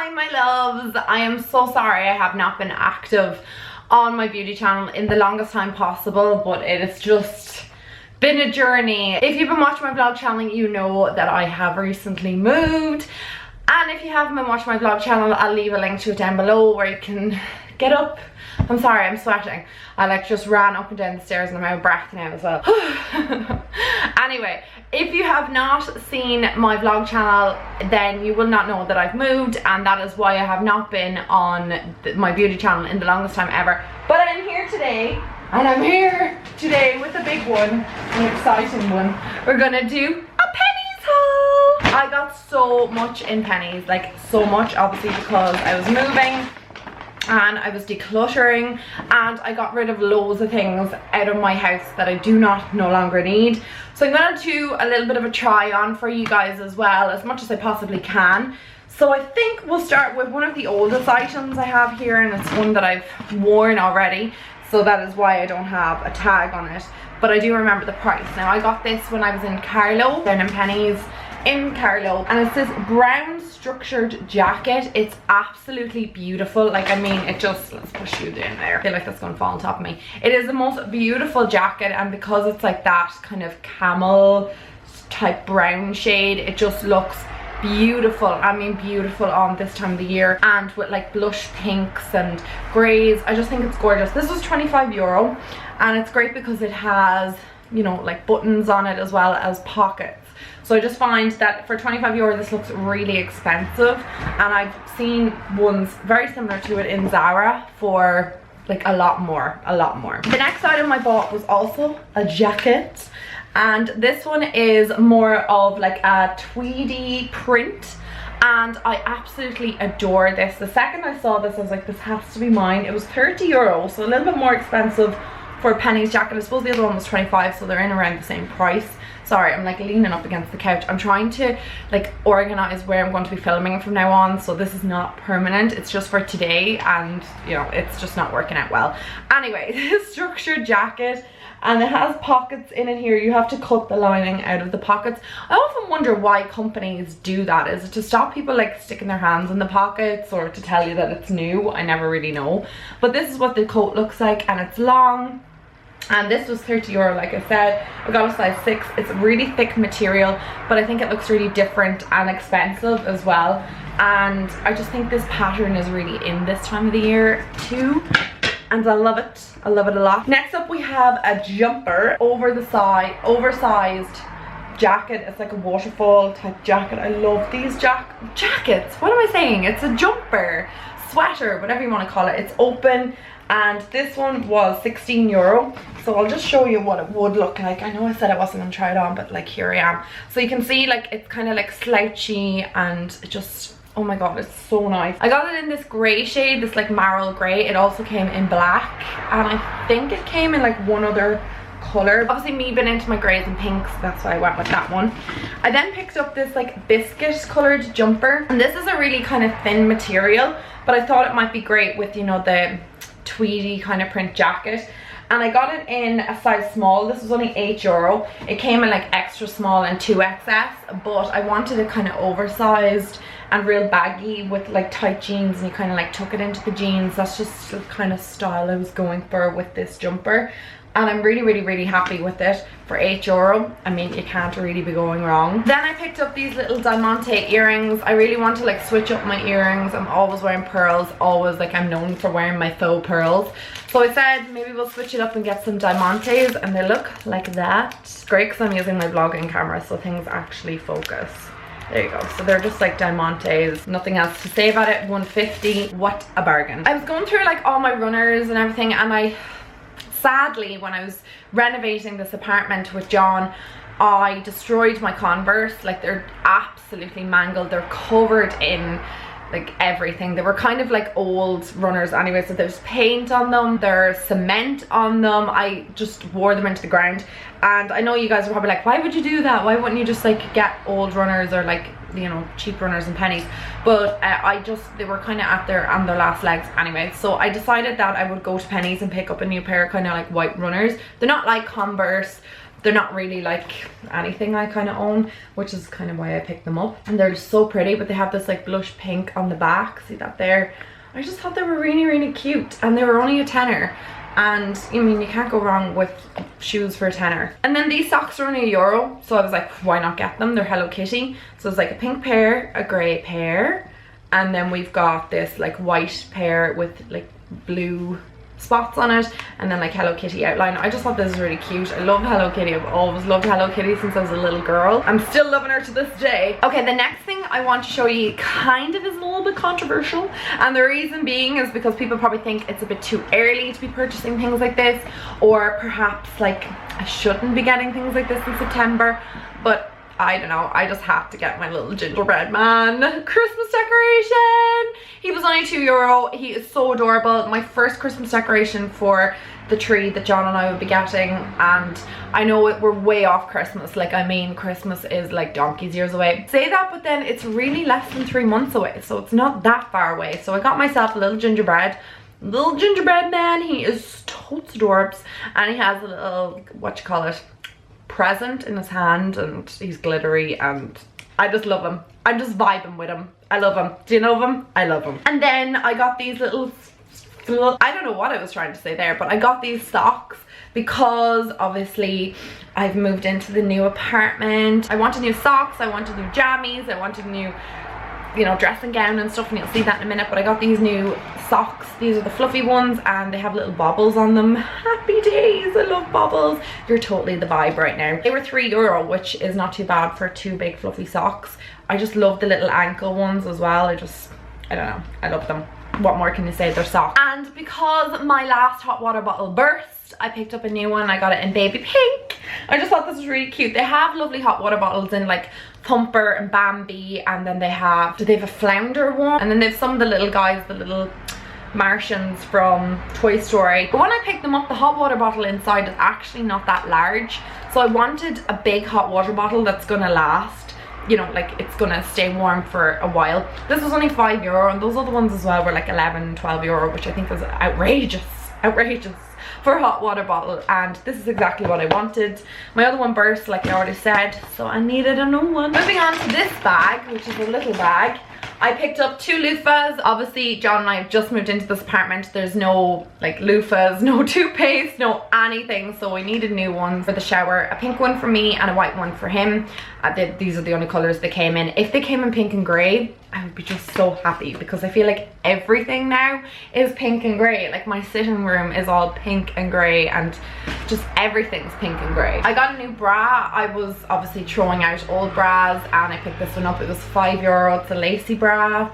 Hi my loves, I am so sorry I have not been active on my beauty channel in the longest time possible, but it has just been a journey. If you've been watching my vlog channel, you know that I have recently moved, and if you haven't been watching my vlog channel, I'll leave a link to it down below where you can get up. I'm sorry, I'm sweating. I like just ran up and down the stairs and I'm out of breath now as well. Anyway, if you have not seen my vlog channel, then you will not know that I've moved, and that is why I have not been on my beauty channel in the longest time ever. But I'm here today, and I'm here today with a big one, an exciting one. We're gonna do a pennies haul. I got so much in pennies, like so much, obviously because I was moving and I was decluttering, and I got rid of loads of things out of my house that I do not no longer need. So I'm gonna do a little bit of a try on for you guys as well, as much as I possibly can. So I think we'll start with one of the oldest items I have here, and it's one that I've worn already, so that is why I don't have a tag on it, but I do remember the price. Now I got this when I was in Carlow, down in Pennies in Carlow, and it's this brown structured jacket. It's absolutely beautiful. Like, I mean, it just, let's push you down there. I feel like that's gonna fall on top of me. It is the most beautiful jacket, and because it's like that kind of camel type brown shade, it just looks beautiful. I mean, beautiful on this time of the year, and with like blush pinks and greys. I just think it's gorgeous. This was €25, and it's great because it has, you know, like buttons on it as well as pockets. So I just find that for €25 this looks really expensive, and I've seen ones very similar to it in Zara for like a lot more. The next item I bought was also a jacket, and this one is more of like a tweedy print, and I absolutely adore this. The second I saw this I was like, this has to be mine. It was €30, so a little bit more expensive for a pennies jacket. I suppose the other one was 25, so they're in around the same price. Sorry, I'm like leaning up against the couch. I'm trying to like organize where I'm going to be filming from now on, so this is not permanent. It's just for today, and you know, it's just not working out well. Anyway, this structured jacket, and it has pockets in it here. You have to cut the lining out of the pockets. I often wonder why companies do that. Is it to stop people like sticking their hands in the pockets, or to tell you that it's new? I never really know. But this is what the coat looks like, and it's long. And this was €30, like I said. I got a size 6. It's really thick material, but I think it looks really different and expensive as well. And I just think this pattern is really in this time of the year too, and I love it. I love it a lot. Next up we have a jumper, oversized jacket. It's like a waterfall type jacket. I love these jackets. What am I saying? It's a jumper, sweater, whatever you want to call it. It's open, and this one was €16. So I'll just show you what it would look like. I know I said I wasn't gonna try it on, but like here I am. So you can see like it's kind of like slouchy, and it just, oh my god, it's so nice. I got it in this grey shade, this like marl grey. It also came in black, and I think it came in like one other color. Obviously me being into my greys and pinks, that's why I went with that one. I then picked up this like biscuit colored jumper, and this is a really kind of thin material, but I thought it might be great with, you know, the tweedy kind of print jacket. And I got it in a size small. This was only €8. It came in like extra small and 2XS, but I wanted it kind of oversized and real baggy with like tight jeans, and you kind of like tuck it into the jeans. That's just the kind of style I was going for with this jumper, and I'm really happy with it for €8. I mean, you can't really be going wrong. Then I picked up these little diamante earrings. I really want to like switch up my earrings. I'm always wearing pearls, always, like I'm known for wearing my faux pearls. So I said maybe we'll switch it up and get some diamantes, and they look like that. It's great because I'm using my vlogging camera, so things actually focus. There you go. So they're just like diamantes. Nothing else to say about it. $150. What a bargain. I was going through like all my runners and everything, and sadly, when I was renovating this apartment with John, I destroyed my Converse. Like, they're absolutely mangled. They're covered in like everything. They were kind of like old runners anyway, so there's paint on them, there's cement on them. I just wore them into the ground, and I know you guys are probably like, why would you do that? Why wouldn't you just like get old runners, or like, you know, cheap runners in Pennies? But they were kind of on their last legs anyway, so I decided that I would go to Pennies and pick up a new pair of kind of like white runners. They're not like Converse, they're not really like anything I kind of own, which is kind of why I picked them up. And they're so pretty, but they have this like blush pink on the back. See that there? I just thought they were really, really cute, and they were only a tenner. And I mean, you can't go wrong with shoes for a tenner. And then these socks are only €1, so I was like, why not get them? They're Hello Kitty. So it's like a pink pair, a grey pair, and then we've got this like white pair with like blue spots on it, and then like Hello Kitty outline. I just thought this was really cute. I love Hello Kitty. I've always loved Hello Kitty since I was a little girl. I'm still loving her to this day. Okay, the next thing I want to show you kind of is a little bit controversial, and the reason being is because people probably think it's a bit too early to be purchasing things like this, or perhaps like I shouldn't be getting things like this in September, but I don't know, I just had to get my little gingerbread man Christmas decoration. He was only €2. He is so adorable. My first Christmas decoration for the tree that John and I would be getting, and I know we're way off Christmas. Like, I mean, Christmas is like donkey's years away. Say that, but then it's really less than 3 months away, so it's not that far away. So I got myself a little gingerbread man. He is totes adorbs, and he has a little, what you call it, present in his hand, and he's glittery, and I just love him. I'm just vibing with him. I love him. Do you know him? I love him. And then I got these little, I don't know what I was trying to say there, but I got these socks because obviously I've moved into the new apartment. I wanted new socks, I wanted new jammies, I wanted new, you know, dressing gown and stuff, and you'll see that in a minute. But I got these new socks. These are the fluffy ones, and they have little bobbles on them. Happy days. I love bobbles. You're totally the vibe right now. They were €3, which is not too bad for 2 big fluffy socks. I just love the little ankle ones as well. I don't know, I love them. What more can you say? They're socks. And because my last hot water bottle burst, I picked up a new one. I got it in baby pink. I just thought this was really cute. They have lovely hot water bottles in like Thumper and Bambi, and then they have a flounder one, and then they have some of the little guys, the little Martians from Toy Story. But when I picked them up, the hot water bottle inside is actually not that large, so I wanted a big hot water bottle that's gonna last, you know, like it's gonna stay warm for a while. This was only €5, and those other ones as well were like €11–12, which I think was outrageous for a hot water bottle, and this is exactly what I wanted. My other one burst, like I already said, so I needed a new one. Moving on to this bag, which is a little bag. I picked up 2 loofahs. Obviously, John and I have just moved into this apartment. There's no like loofahs, no toothpaste, no anything, so we needed new ones for the shower. A pink one for me and a white one for him. These are the only colours they came in. If they came in pink and grey, I would be just so happy, because I feel like everything now is pink and grey. Like my sitting room is all pink and grey, and just everything's pink and grey. I got a new bra. I was obviously throwing out old bras, and I picked this one up. It was €5. It's a lacy bra.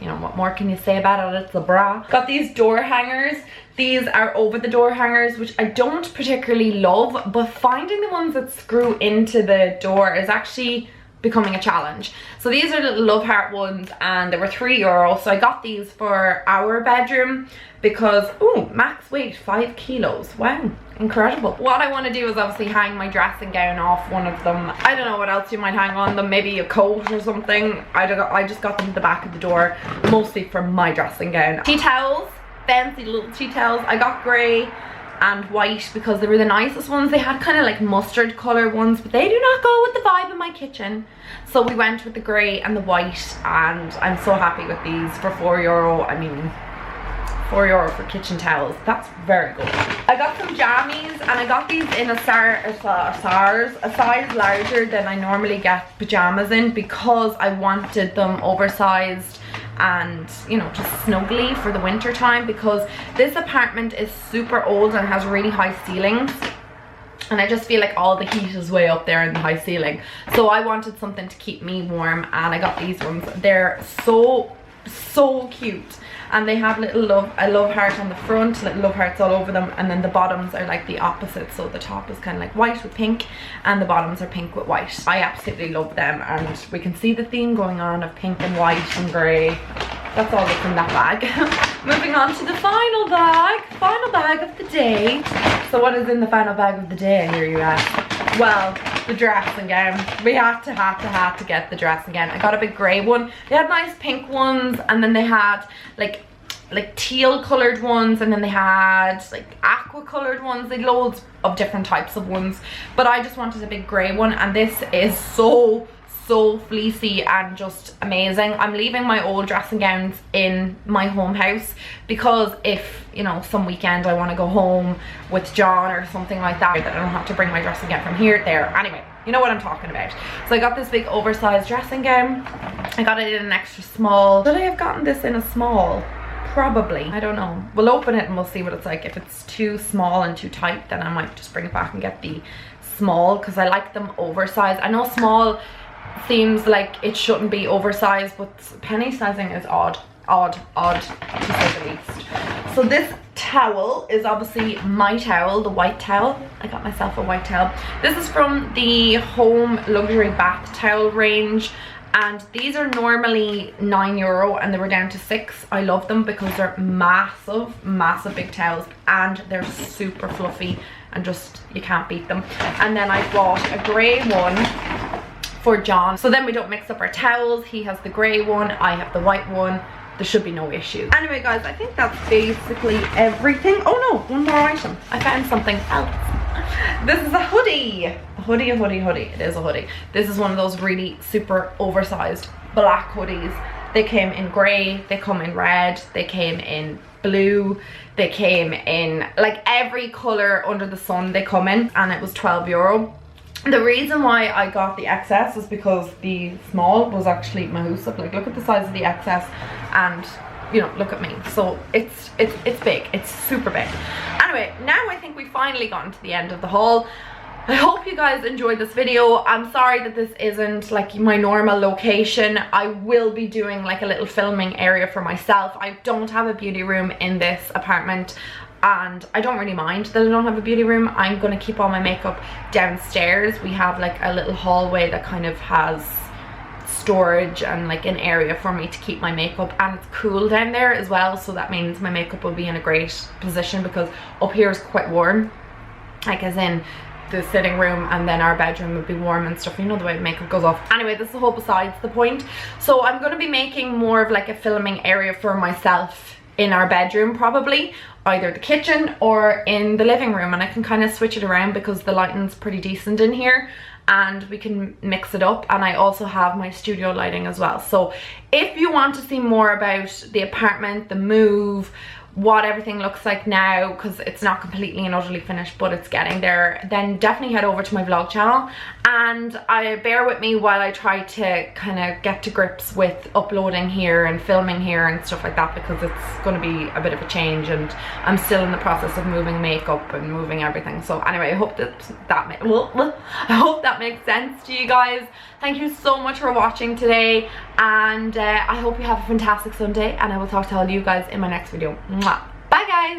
You know, what more can you say about it? It's a bra. Got these door hangers. These are over the door hangers, which I don't particularly love, but finding the ones that screw into the door is actually becoming a challenge. So these are little love heart ones, and they were €3, so I got these for our bedroom because, oh, max weight 5 kilos. Wow, incredible. What I want to do is obviously hang my dressing gown off one of them. I don't know what else you might hang on them, maybe a coat or something. I just got them at the back of the door, mostly for my dressing gown. Tea towels, fancy little tea towels. I got grey and white because they were the nicest ones. They had kind of like mustard color ones, but they do not go with the vibe in my kitchen, so we went with the grey and the white, and I'm so happy with these for €4. I mean, €4 for kitchen towels, that's very good. I got some jammies, and I got these in a size larger than I normally get pajamas in, because I wanted them oversized and, you know, just snuggly for the winter time, because this apartment is super old and has really high ceilings, and I just feel like all the heat is way up there in the high ceiling, so I wanted something to keep me warm, and I got these ones. They're so cute, and they have little love heart on the front, little love hearts all over them, and then the bottoms are like the opposite, so the top is kind of like white with pink, and the bottoms are pink with white. I absolutely love them, and we can see the theme going on of pink and white and grey. That's all that's in that bag. Moving on to the final bag of the day. So what is in the final bag of the day, I hear you ask? Well, the dressing gown. We had to get the dressing gown. I got a big grey one. They had nice pink ones, and then they had like like teal colored ones, and then they had like aqua colored ones. They had loads of different types of ones, but I just wanted a big grey one, and this is so fleecy and just amazing. I'm leaving my old dressing gowns in my home house because if, you know, some weekend I want to go home with John or something like that, that I don't have to bring my dressing gown from here there. Anyway, you know what I'm talking about. So I got this big oversized dressing gown. I got it in an extra small. Should I have gotten this in a small? Probably. I don't know. We'll open it and we'll see what it's like. If it's too small and too tight, then I might just bring it back and get the small, because I like them oversized. I know small seems like it shouldn't be oversized, but penny sizing is odd to say the least. So this towel is obviously my towel, the white towel. I got myself a white towel. This is from the Home Luxury Bath Towel range, and these are normally €9 and they were down to €6. I love them because they're massive big towels, and they're super fluffy and just, you can't beat them. And then I bought a grey one for John, so then we don't mix up our towels. He has the grey one, I have the white one. There should be no issues. Anyway guys, I think that's basically everything. Oh no, one more item. I found something else. This is a hoodie. A hoodie. It is a hoodie. This is one of those really super oversized black hoodies. They came in grey, they come in red, they came in blue, they came in like every colour under the sun they come in, and it was €12. The reason why I got the XS is because the small was actually massive. Like, look at the size of the XS, and you know, look at me. So it's big. It's super big. Anyway, now I think we finally gotten to the end of the haul. I hope you guys enjoyed this video. I'm sorry that this isn't like my normal location. I will be doing like a little filming area for myself. I don't have a beauty room in this apartment, and I don't really mind that I don't have a beauty room. I'm gonna keep all my makeup downstairs. We have like a little hallway that kind of has storage and like an area for me to keep my makeup, and it's cool down there as well, so that means my makeup will be in a great position, because up here is quite warm, like as in the sitting room, and then our bedroom would be warm and stuff. You know the way makeup goes off. Anyway, this is the whole besides the point. So I'm going to be making more of like a filming area for myself in our bedroom, probably either the kitchen or in the living room, and I can kind of switch it around because the lighting's pretty decent in here and we can mix it up. And I also have my studio lighting as well. So if you want to see more about the apartment, the move, what everything looks like now, because it's not completely and utterly finished but it's getting there, then definitely head over to my vlog channel, and bear with me while I try to kind of get to grips with uploading here and filming here and stuff like that, because it's going to be a bit of a change and I'm still in the process of moving makeup and moving everything. So anyway, I hope I hope that makes sense to you guys. Thank you so much for watching today, and I hope you have a fantastic Sunday, and I will talk to all of you guys in my next video. Mwah. Bye guys!